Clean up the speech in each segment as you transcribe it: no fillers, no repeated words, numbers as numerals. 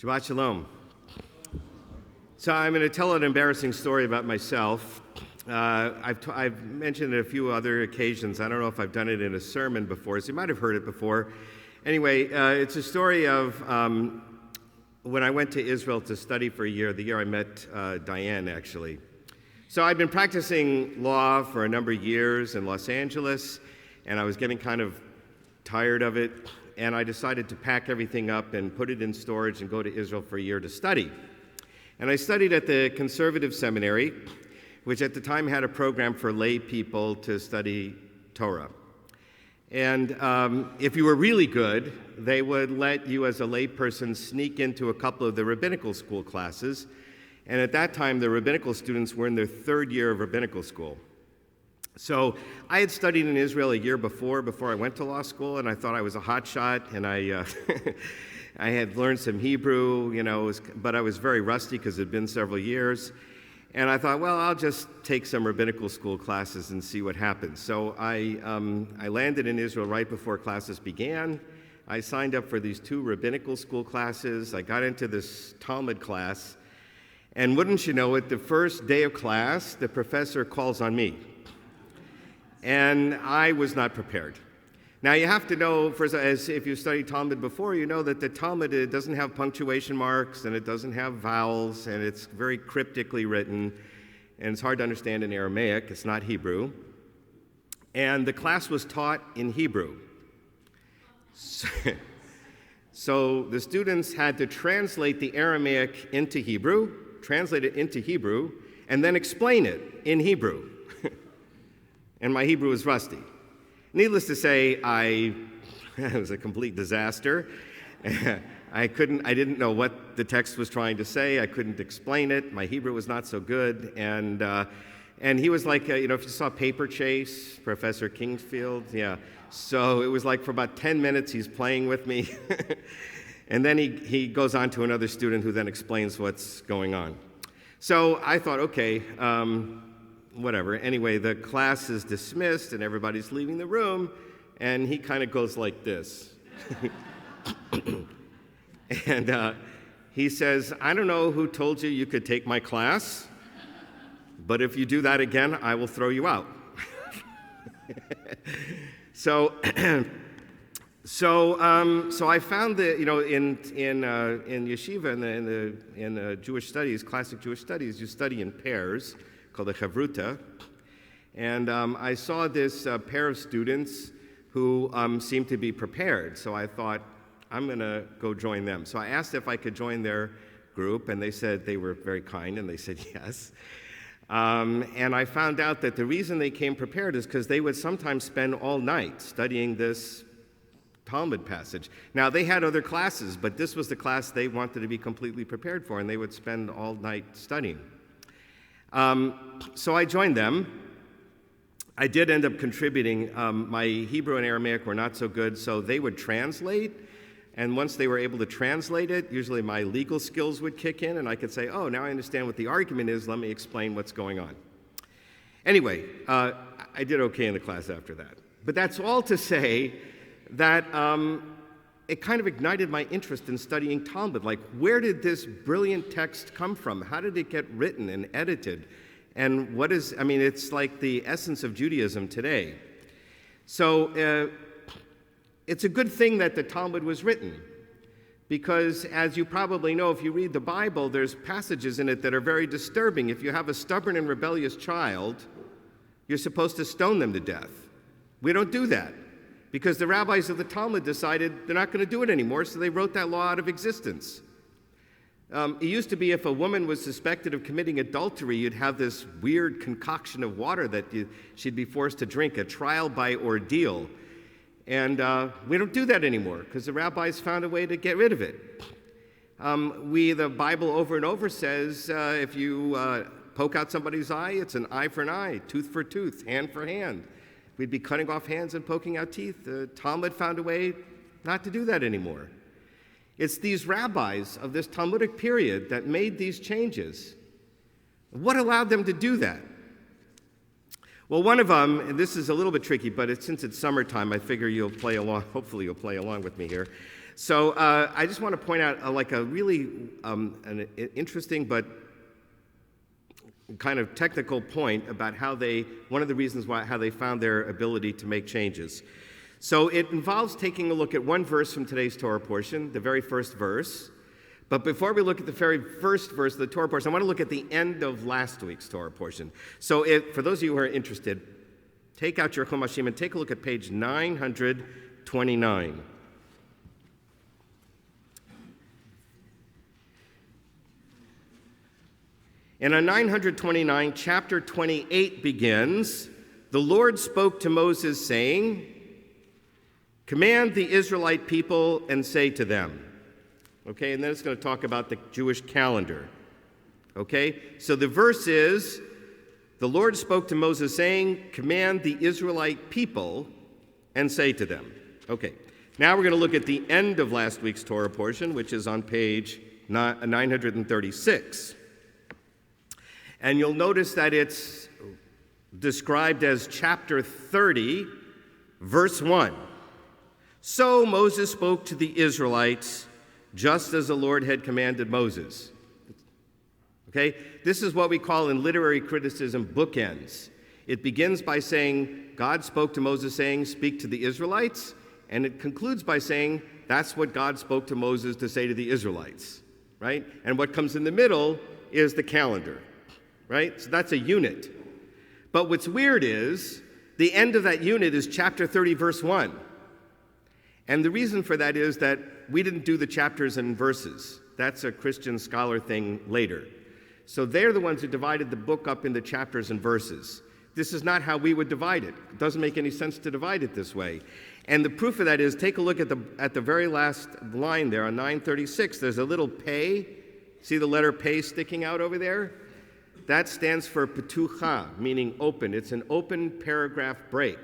Shabbat Shalom. So I'm going to tell an embarrassing story about myself. I've mentioned it a few other occasions. I don't know if I've done it in a sermon before, so you might have heard it before. Anyway, it's a story of when I went to Israel to study for a year, the year I met Diane, actually. So I'd been practicing law for a number of years in Los Angeles, and I was getting kind of tired of it, and I decided to pack everything up and put it in storage and go to Israel for a year to study. And I studied at the conservative seminary, which at the time had a program for lay people to study Torah. And if you were really good, they would let you as a lay person sneak into a couple of the rabbinical school classes. And at that time, the rabbinical students were in their third year of rabbinical school. So I had studied in Israel a year before I went to law school, and I thought I was a hotshot, and I had learned some Hebrew, but I was very rusty because it had been several years. And I thought, well, I'll just take some rabbinical school classes and see what happens. So I landed in Israel right before classes began. I signed up for these 2 rabbinical school classes. I got into this Talmud class. And wouldn't you know it, the first day of class, the professor calls on me. And I was not prepared. Now, you have to know, first, as if you studied Talmud before, you know that the Talmud, it doesn't have punctuation marks, and it doesn't have vowels, and it's very cryptically written, and it's hard to understand in Aramaic. It's not Hebrew. And the class was taught in Hebrew. So the students had to translate the Aramaic into Hebrew, translate it into Hebrew, and then explain it in Hebrew. And my Hebrew was rusty. Needless to say, it was a complete disaster. I didn't know what the text was trying to say. I couldn't explain it. My Hebrew was not so good. And he was like, if you saw Paper Chase, Professor Kingsfield, yeah. So it was like for about 10 minutes he's playing with me. And then he goes on to another student who then explains what's going on. So I thought, okay, whatever. Anyway, the class is dismissed and everybody's leaving the room, and he kind of goes like this. And he says, I don't know who told you could take my class, but if you do that again, I will throw you out. So I found that, in yeshiva, in Jewish studies, classic Jewish studies, you study in pairs, called the Chavruta, and I saw this pair of students who seemed to be prepared, so I thought, I'm going to go join them. So I asked if I could join their group, and they said they were very kind, and they said yes. And I found out that the reason they came prepared is because they would sometimes spend all night studying this Talmud passage. Now, they had other classes, but this was the class they wanted to be completely prepared for, and they would spend all night studying. So I joined them. I did end up contributing. My Hebrew and Aramaic were not so good, so they would translate. And once they were able to translate it, usually my legal skills would kick in, and I could say, oh, now I understand what the argument is. Let me explain what's going on. Anyway, I did okay in the class after that. But that's all to say that it kind of ignited my interest in studying Talmud. Like, where did this brilliant text come from? How did it get written and edited? And it's like the essence of Judaism today. So it's a good thing that the Talmud was written, because as you probably know, if you read the Bible, there's passages in it that are very disturbing. If you have a stubborn and rebellious child, you're supposed to stone them to death. We don't do that, because the rabbis of the Talmud decided they're not going to do it anymore, so they wrote that law out of existence. It used to be if a woman was suspected of committing adultery, you'd have this weird concoction of water that she'd be forced to drink, a trial by ordeal. And we don't do that anymore, because the rabbis found a way to get rid of it. The Bible over and over says if you poke out somebody's eye, it's an eye for an eye, tooth for tooth, hand for hand. We'd be cutting off hands and poking out teeth. The Talmud found a way not to do that anymore. It's these rabbis of this Talmudic period that made these changes. What allowed them to do that? Well, one of them, and this is a little bit tricky, but since it's summertime, I figure you'll play along, hopefully you'll play along with me here. So I just want to point out a really an interesting but kind of technical point about one of the reasons how they found their ability to make changes. So it involves taking a look at one verse from today's Torah portion, the very first verse. But before we look at the very first verse of the Torah portion, I want to look at the end of last week's Torah portion. So for those of you who are interested, take out your Chumashim and take a look at page 929. And on 929, chapter 28 begins, "The Lord spoke to Moses, saying, 'Command the Israelite people and say to them.'" Okay, and then it's going to talk about the Jewish calendar. Okay, so the verse is, "The Lord spoke to Moses, saying, 'Command the Israelite people and say to them.'" Okay, now we're going to look at the end of last week's Torah portion, which is on page 936. And you'll notice that it's described as chapter 30, verse 1. "So Moses spoke to the Israelites just as the Lord had commanded Moses." Okay? This is what we call in literary criticism bookends. It begins by saying, God spoke to Moses saying, "Speak to the Israelites," and it concludes by saying, that's what God spoke to Moses to say to the Israelites, right? And what comes in the middle is the calendar, right? So that's a unit. But what's weird is the end of that unit is chapter 30, verse 1. And the reason for that is that we didn't do the chapters and verses. That's a Christian scholar thing later. So they're the ones who divided the book up into chapters and verses. This is not how we would divide it. It doesn't make any sense to divide it this way. And the proof of that is, take a look at the very last line there on 936. There's a little pei. See the letter pei sticking out over there? That stands for petucha, meaning open. It's an open paragraph break.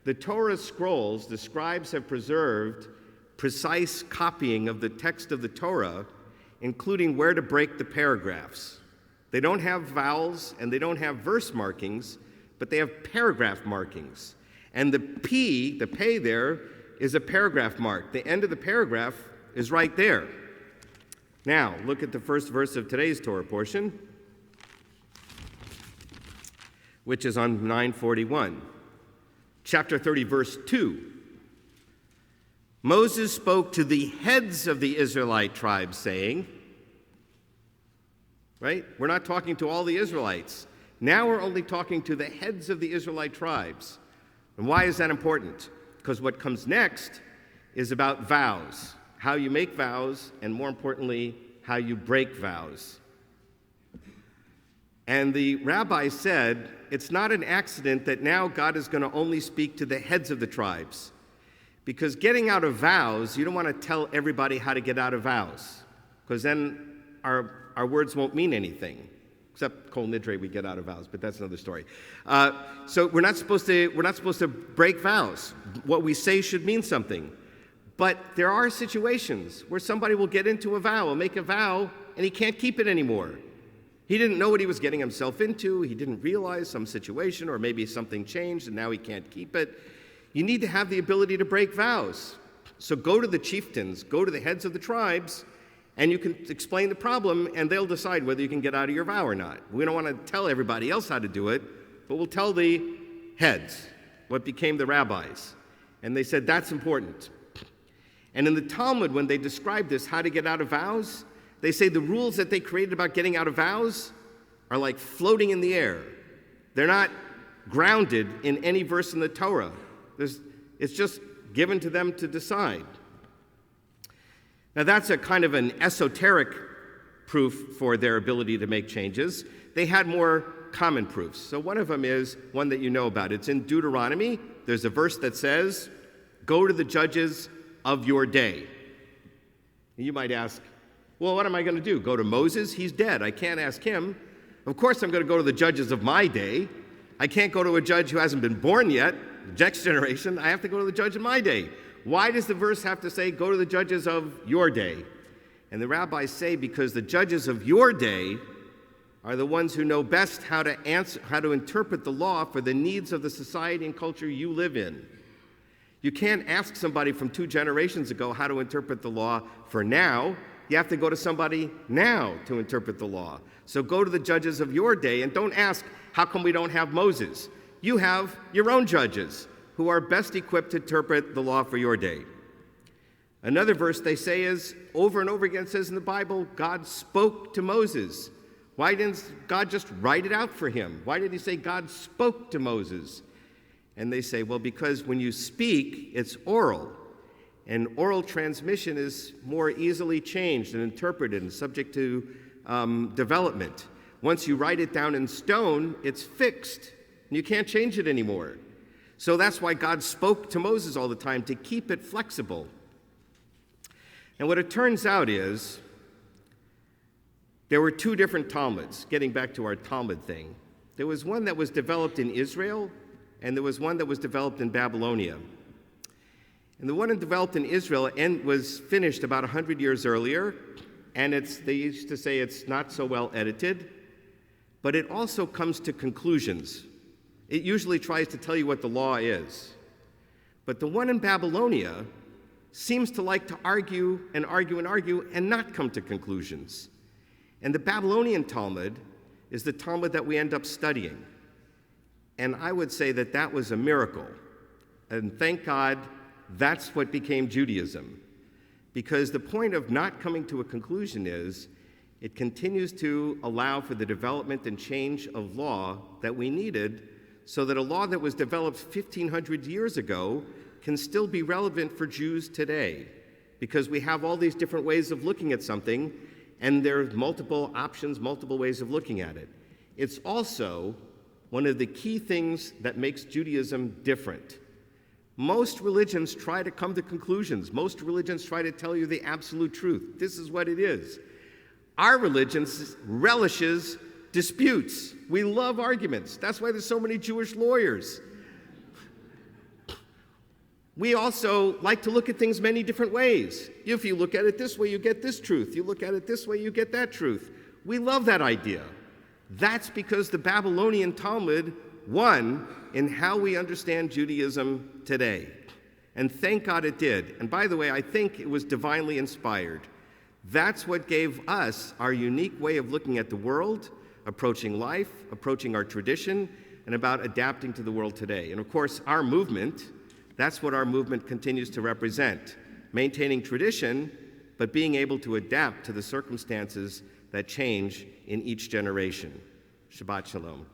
The Torah scrolls, the scribes have preserved precise copying of the text of the Torah, including where to break the paragraphs. They don't have vowels and they don't have verse markings, but they have paragraph markings. And the pei there, is a paragraph mark. The end of the paragraph is right there. Now, look at the first verse of today's Torah portion, which is on 941. Chapter 30, verse 2. "Moses spoke to the heads of the Israelite tribes, saying," right? We're not talking to all the Israelites. Now we're only talking to the heads of the Israelite tribes. And why is that important? Because what comes next is about vows, how you make vows, and more importantly, how you break vows. And the rabbi said, it's not an accident that now God is going to only speak to the heads of the tribes. Because getting out of vows, you don't want to tell everybody how to get out of vows, because then our words won't mean anything. Except Kol Nidre, we get out of vows, but that's another story. So we're not supposed to break vows. What we say should mean something. But there are situations where somebody will get into a vow, will make a vow, and he can't keep it anymore. He didn't know what he was getting himself into. He didn't realize some situation, or maybe something changed and now he can't keep it. You need to have the ability to break vows. So go to the chieftains, go to the heads of the tribes, and you can explain the problem, and they'll decide whether you can get out of your vow or not. We don't want to tell everybody else how to do it, but we'll tell the heads, what became the rabbis. And they said that's important. And in the Talmud, when they describe this, how to get out of vows, they say the rules that they created about getting out of vows are like floating in the air. They're not grounded in any verse in the Torah. It's just given to them to decide. Now that's a kind of an esoteric proof for their ability to make changes. They had more common proofs. So one of them is one that you know about. It's in Deuteronomy. There's a verse that says, "Go to the judges of your day." And you might ask, well, what am I going to do? Go to Moses? He's dead. I can't ask him. Of course I'm going to go to the judges of my day. I can't go to a judge who hasn't been born yet, the next generation. I have to go to the judge of my day. Why does the verse have to say, go to the judges of your day? And the rabbis say, because the judges of your day are the ones who know best how to interpret the law for the needs of the society and culture you live in. You can't ask somebody from 2 generations ago how to interpret the law for now. You have to go to somebody now to interpret the law. So go to the judges of your day and don't ask, how come we don't have Moses? You have your own judges who are best equipped to interpret the law for your day. Another verse they say is, over and over again says in the Bible, God spoke to Moses. Why didn't God just write it out for him? Why did he say God spoke to Moses? And they say, well, because when you speak, it's oral. And oral transmission is more easily changed and interpreted and subject to development. Once you write it down in stone, it's fixed. And you can't change it anymore. So that's why God spoke to Moses all the time, to keep it flexible. And what it turns out is, there were 2 different Talmuds, getting back to our Talmud thing. There was one that was developed in Israel, and there was one that was developed in Babylonia. And the one that developed in Israel was finished about 100 years earlier, and they used to say it's not so well edited, but it also comes to conclusions. It usually tries to tell you what the law is. But the one in Babylonia seems to like to argue and argue and argue and not come to conclusions. And the Babylonian Talmud is the Talmud that we end up studying. And I would say that that was a miracle. And thank God that's what became Judaism. Because the point of not coming to a conclusion is it continues to allow for the development and change of law that we needed so that a law that was developed 1,500 years ago can still be relevant for Jews today. Because we have all these different ways of looking at something, and there are multiple options, multiple ways of looking at it. It's also one of the key things that makes Judaism different. Most religions try to come to conclusions. Most religions try to tell you the absolute truth. This is what it is. Our religion relishes disputes. We love arguments. That's why there's so many Jewish lawyers. We also like to look at things many different ways. If you look at it this way, you get this truth. You look at it this way, you get that truth. We love that idea. That's because the Babylonian Talmud won in how we understand Judaism today. And thank God it did. And by the way, I think it was divinely inspired. That's what gave us our unique way of looking at the world, approaching life, approaching our tradition, and about adapting to the world today. And of course, our movement, that's what our movement continues to represent. Maintaining tradition, but being able to adapt to the circumstances that change in each generation. Shabbat Shalom.